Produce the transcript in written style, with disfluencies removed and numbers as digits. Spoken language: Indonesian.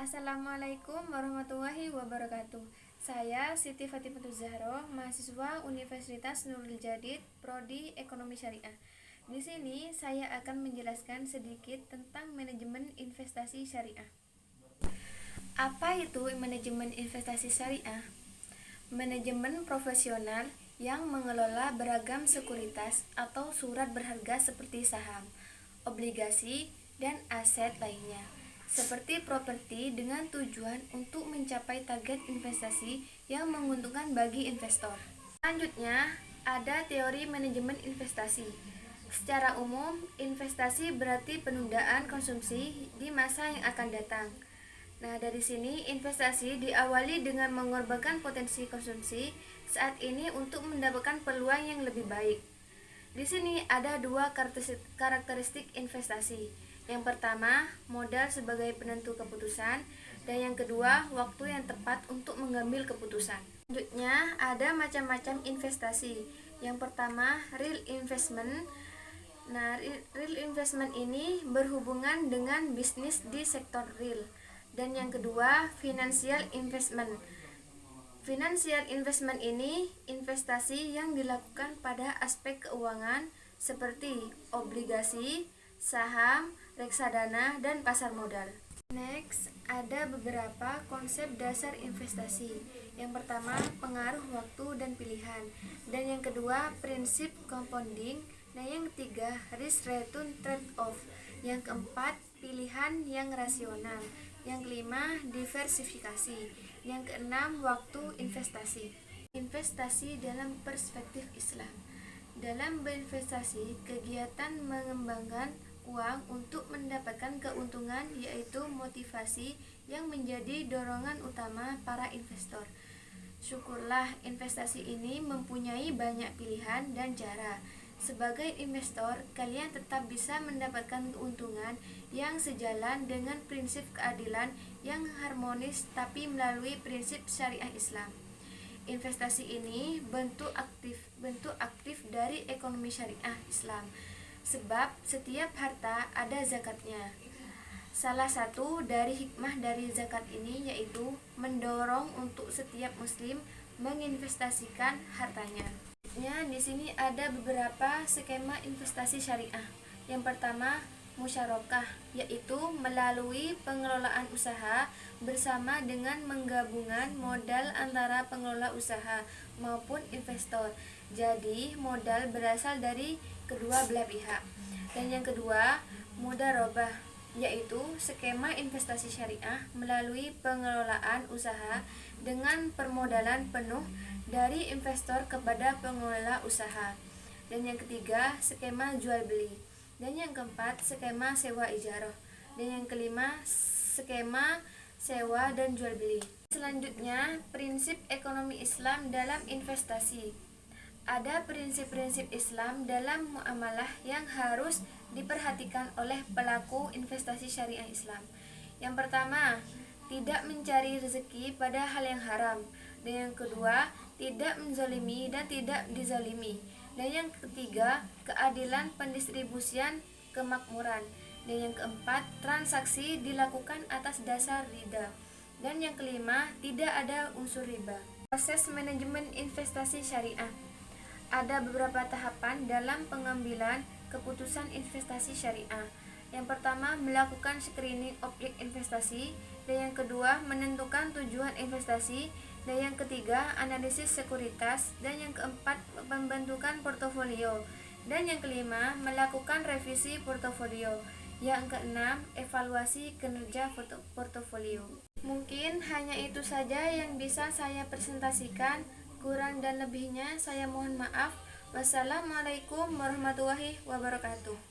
Assalamualaikum warahmatullahi wabarakatuh. Saya Siti Fatimah Zahro, mahasiswa Universitas Nurul Jadid, Prodi Ekonomi Syariah. Di sini saya akan menjelaskan sedikit tentang manajemen investasi syariah. Apa itu manajemen investasi syariah? Manajemen profesional yang mengelola beragam sekuritas atau surat berharga seperti saham, obligasi, dan aset lainnya seperti properti dengan tujuan untuk mencapai target investasi yang menguntungkan bagi investor. Selanjutnya, ada teori manajemen investasi. Secara umum, investasi berarti penundaan konsumsi di masa yang akan datang. Nah, dari sini investasi diawali dengan mengorbankan potensi konsumsi saat ini untuk mendapatkan peluang yang lebih baik. Di sini ada dua karakteristik investasi. Yang pertama, modal sebagai penentu keputusan, dan yang kedua, waktu yang tepat untuk mengambil keputusan. Selanjutnya, ada macam-macam investasi. Yang pertama, real investment. Nah, real investment ini berhubungan dengan bisnis di sektor real. Dan yang kedua, financial investment. Financial investment ini investasi yang dilakukan pada aspek keuangan seperti obligasi, saham, reksadana, dan pasar modal. Next, ada beberapa konsep dasar investasi. Yang pertama, pengaruh waktu dan pilihan. Dan yang kedua, prinsip compounding. Dan yang ketiga, risk return trade-off. Yang keempat, pilihan yang rasional. Yang kelima, diversifikasi. Yang keenam, waktu investasi. Investasi dalam perspektif Islam. Dalam berinvestasi, kegiatan mengembangkan uang untuk mendapatkan keuntungan, yaitu motivasi yang menjadi dorongan utama para investor. Syukurlah investasi ini mempunyai banyak pilihan dan cara. Sebagai investor, kalian tetap bisa mendapatkan keuntungan yang sejalan dengan prinsip keadilan yang harmonis tapi melalui prinsip syariah Islam. Investasi ini bentuk aktif dari ekonomi syariah Islam. Sebab setiap harta ada zakatnya. Salah satu dari hikmah dari zakat ini yaitu mendorong untuk setiap muslim menginvestasikan hartanya. Di sini ada beberapa skema investasi syariah. Yang pertama, musyarakah, yaitu melalui pengelolaan usaha bersama dengan menggabungkan modal antara pengelola usaha maupun investor. Jadi, modal berasal dari kedua belah pihak. Dan yang kedua, mudharabah, yaitu skema investasi syariah melalui pengelolaan usaha dengan permodalan penuh dari investor kepada pengelola usaha. Dan yang ketiga, skema jual beli. Dan yang keempat, skema sewa ijarah. Dan yang kelima, skema sewa dan jual beli. Selanjutnya, prinsip ekonomi Islam dalam investasi. Ada prinsip-prinsip Islam dalam muamalah yang harus diperhatikan oleh pelaku investasi syariah Islam. Yang pertama, tidak mencari rezeki pada hal yang haram. Dan yang kedua, tidak menzalimi dan tidak dizalimi. Dan yang ketiga, keadilan pendistribusian kemakmuran. Dan yang keempat, transaksi dilakukan atas dasar ridha. Dan yang kelima, tidak ada unsur riba. Proses manajemen investasi syariah. Ada beberapa tahapan dalam pengambilan keputusan investasi syariah. Yang pertama, melakukan screening objek investasi. Dan yang kedua, menentukan tujuan investasi. Dan yang ketiga, analisis sekuritas. Dan yang keempat, pembentukan portofolio. Dan yang kelima, melakukan revisi portofolio. Yang keenam, evaluasi kinerja portofolio. Mungkin hanya itu saja yang bisa saya presentasikan. Kurang dan lebihnya saya mohon maaf. Wassalamualaikum warahmatullahi wabarakatuh.